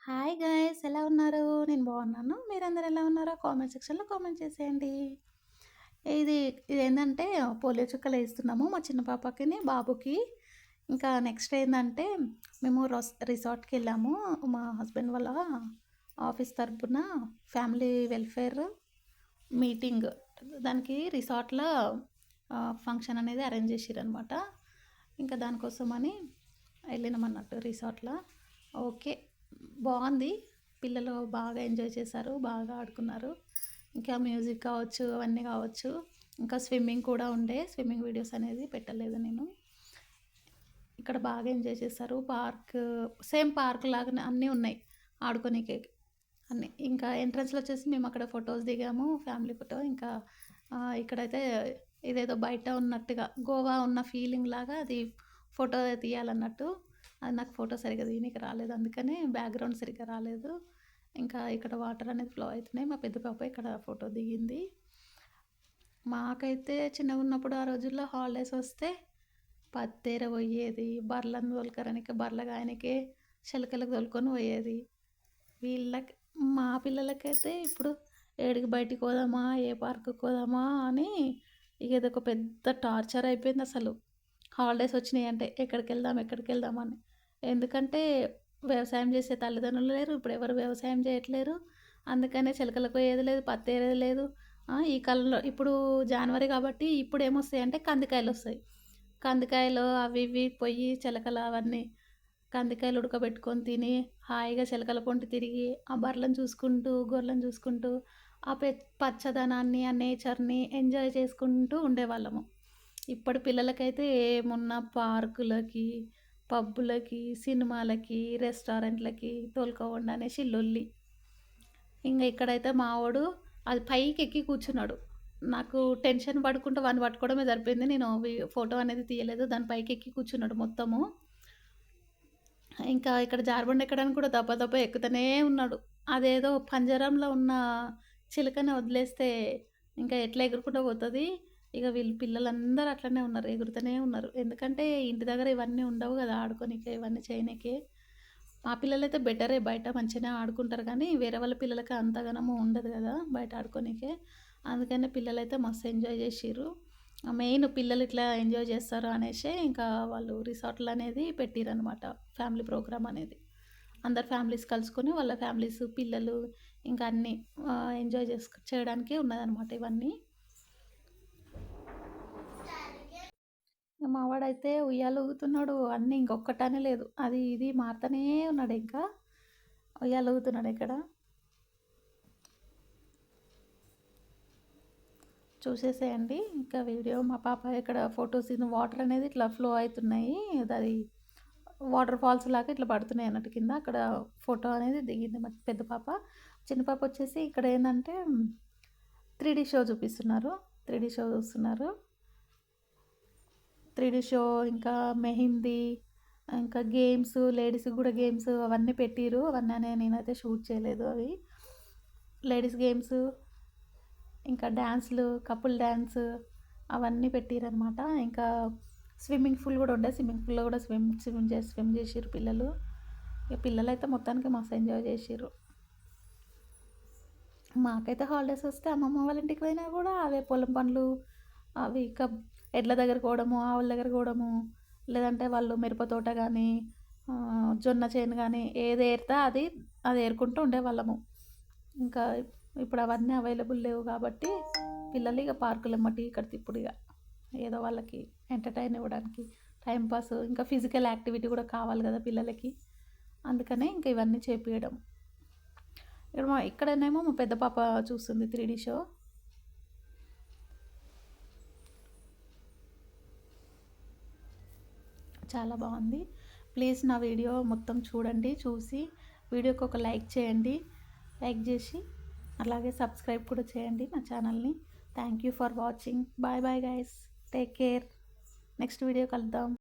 Hi guys, ఎలా ఉన్నారు? నేను బాగున్నాను. మీరందరూ ఎలా ఉన్నారో కామెంట్ సెక్షన్లో కామెంట్ చేసేయండి. ఇది ఇదేంటంటే పోలియో చుక్కలు వేస్తున్నాము మా చిన్న పాపకిని బాబుకి. ఇంకా నెక్స్ట్ ఏంటంటే మేము రిసార్ట్కి వెళ్ళాము. మా హస్బెండ్ వాళ్ళ ఆఫీస్ తరపున ఫ్యామిలీ వెల్ఫేర్ మీటింగ్, దానికి రిసార్ట్లో ఫంక్షన్ అనేది అరేంజ్ చేసిరనమాట. ఇంకా దానికోసమని వెళ్ళినామన్నట్టు రిసార్ట్లో. ఓకే, బాగుంది. పిల్లలు బాగా ఎంజాయ్ చేశారు, బాగా ఆడుకున్నారు. ఇంకా మ్యూజిక్ కావచ్చు, అవన్నీ కావచ్చు. ఇంకా స్విమ్మింగ్ కూడా ఉండే, స్విమ్మింగ్ వీడియోస్ అనేది పెట్టలేదు నేను. ఇక్కడ బాగా ఎంజాయ్ చేశారు. పార్క్ సేమ్ పార్క్ లాగానే అన్నీ ఉన్నాయి ఆడుకోనీకి అన్నీ. ఇంకా ఎంట్రన్స్లో వచ్చేసి మేము అక్కడ ఫొటోస్ దిగాము, ఫ్యామిలీ ఫోటో. ఇంకా ఇక్కడైతే ఇదేదో బయట ఉన్నట్టుగా గోవా ఉన్న ఫీలింగ్ లాగా అది ఫోటో తీయాలన్నట్టు. అది నాకు ఫోటో సరిగ్గా తీయనీకి రాలేదు, అందుకనే బ్యాక్గ్రౌండ్ సరిగ్గా రాలేదు. ఇంకా ఇక్కడ వాటర్ అనేది ఫ్లో అవుతున్నాయి. మా పెద్ద పాప ఇక్కడ ఫోటో దిగింది. మాకైతే చిన్నగా ఉన్నప్పుడు ఆ రోజుల్లో హాలిడేస్ వస్తే పత్తేర పోయేది, బర్రెలను తోలుకరానికి బర్రెల గాయనికి చిలకలకు తోలుకొని పోయేది. వీళ్ళకి మా పిల్లలకైతే ఇప్పుడు ఏడికి బయటికి పోదామా, ఏ పార్కుకి పోదామా అని ఇక ఇదొక పెద్ద టార్చర్ అయిపోయింది అసలు. హాలిడేస్ వచ్చినాయి అంటే ఎక్కడికి వెళ్దాం ఎక్కడికి వెళ్దామని. ఎందుకంటే వ్యవసాయం చేసే తల్లిదండ్రులు లేరు, ఇప్పుడు ఎవరు వ్యవసాయం చేయట్లేరు. అందుకనే చిలకలకు పోయేది లేదు, పత్తి ఏరేది లేదు. ఈ కాలంలో ఇప్పుడు జనవరి కాబట్టి ఇప్పుడు ఏమొస్తాయి అంటే కందికాయలు వస్తాయి. కందికాయలు అవి ఇవి పొయ్యి చిలకలు అవన్నీ కందికాయలు ఉడకబెట్టుకొని తిని హాయిగా చిలకల పొంటి తిరిగి ఆ బర్రెలను చూసుకుంటూ గొర్రెలను చూసుకుంటూ ఆ పచ్చదనాన్ని, ఆ నేచర్ని ఎంజాయ్ చేసుకుంటూ ఉండేవాళ్ళము. ఇప్పటి పిల్లలకైతే ఏమున్నా పార్కులకి, పబ్బులకి, సినిమాలకి, రెస్టారెంట్లకి తోలుకోవండి అనేసి లొల్లి. ఇంకా ఇక్కడైతే మావాడు అది పైకి ఎక్కి కూర్చున్నాడు. నాకు టెన్షన్ పడుకుంటూ వాడిని పట్టుకోవడమే సరిపోయింది. నేను ఫోటో అనేది తీయలేదు. దాని పైకి ఎక్కి కూర్చున్నాడు మొత్తము. ఇంకా ఇక్కడ జారుబండ ఎక్కడానికి కూడా దబ్బ దబ్బ ఎక్కుతూనే ఉన్నాడు. అదేదో పంజరంలో ఉన్న చిలుకని వదిలేస్తే ఇంకా ఎట్లా ఎగురుకుంటూ పోతుంది. ఇక వీళ్ళు పిల్లలందరూ అట్లనే ఉన్నారు, ఎగురుతూనే ఉన్నారు. ఎందుకంటే ఇంటి దగ్గర ఇవన్నీ ఉండవు కదా ఆడుకోనికే, ఇవన్నీ చేయనీకి. మా పిల్లలైతే బెటరే, బయట మంచిగానే ఆడుకుంటారు. కానీ వేరే వాళ్ళ పిల్లలకి అంతగానము ఉండదు కదా బయట ఆడుకోనికే. అందుకనే పిల్లలైతే మస్తు ఎంజాయ్ చేసిర్రు. మెయిన్ పిల్లలు ఇట్లా ఎంజాయ్ చేస్తారు అనేసి ఇంకా వాళ్ళు రిసార్ట్లు అనేది పెట్టిరనమాట. ఫ్యామిలీ ప్రోగ్రామ్ అనేది అందరు ఫ్యామిలీస్ కలుసుకొని వాళ్ళ ఫ్యామిలీస్ పిల్లలు ఇంకా అన్నీ ఎంజాయ్ చేయడానికి ఉన్నదనమాట ఇవన్నీ. మా వాడైతే ఉయ్యాలు ఊగుతున్నాడు, అన్నీ ఇంకొక్కటనే లేదు, అది ఇది మారుతూనే ఉన్నాడు. ఇంకా ఉయ్యాలు ఊగుతున్నాడు ఇక్కడ. చూసేసేయండి ఇంకా వీడియో. మా పాప ఇక్కడ ఫొటోస్ వాటర్ అనేది ఇట్లా ఫ్లో అవుతున్నాయి, అది వాటర్ ఫాల్స్ లాగా ఇట్లా పడుతున్నాయి అన్నట్టు కింద. అక్కడ ఫోటో అనేది దిగింది మా పెద్ద పాప. చిన్న పాప వచ్చేసి ఇక్కడ ఏంటంటే 3D షో చూపిస్తున్నారు, 3D షో చూస్తున్నారు. 3D షో ఇంకా మెహందీ, ఇంకా గేమ్స్, లేడీస్కి కూడా గేమ్స్ అవన్నీ పెట్టిరు. అవన్నీ నేనైతే షూట్ చేయలేదు. అవి లేడీస్ గేమ్స్, ఇంకా డ్యాన్స్లు, కపుల్ డ్యాన్స్ అవన్నీ పెట్టిరనమాట. ఇంకా స్విమ్మింగ్ పూల్ కూడా ఉండే, స్విమ్మింగ్ పూల్లో కూడా స్విమ్ చేసిర్రు పిల్లలు. ఇక పిల్లలు అయితే మొత్తానికి మస్తు ఎంజాయ్ చేసిర్రు. మాకైతే హాలిడేస్ వస్తే అమ్మమ్మ వాళ్ళ ఇంటికి పోయినా కూడా అవే పొలం పనులు, అవి ఇక ఎడ్ల దగ్గరికి పోవడము, ఆవుల దగ్గరికి పోవడము, లేదంటే వాళ్ళు మిరప తోట కానీ జొన్న చేను కానీ ఏది ఏరితే అది అది ఏరుకుంటూ ఉండేవాళ్ళము. ఇంకా ఇప్పుడు అవన్నీ అవైలబుల్ లేవు కాబట్టి పిల్లలు ఇక పార్కులు ఎమ్మటి ఇక్కడ ఇప్పుడు ఇక ఏదో వాళ్ళకి ఎంటర్టైన్ ఇవ్వడానికి టైంపాస్, ఇంకా ఫిజికల్ యాక్టివిటీ కూడా కావాలి కదా పిల్లలకి. అందుకనే ఇంకా ఇవన్నీ చేపియడం. ఇక్కడనేమో మా పెద్ద పాప చూస్తుంది 3D షో. చాలా బాగుంది. ప్లీజ్ నా వీడియో మొత్తం చూడండి, చూసి వీడియోకి ఒక లైక్ చేయండి. లైక్ చేసి అలాగే సబ్స్క్రైబ్ కూడా చేయండి నా ఛానల్ని. Thank you for watching. Bye bye guys, take care. Next video కలుద్దాం.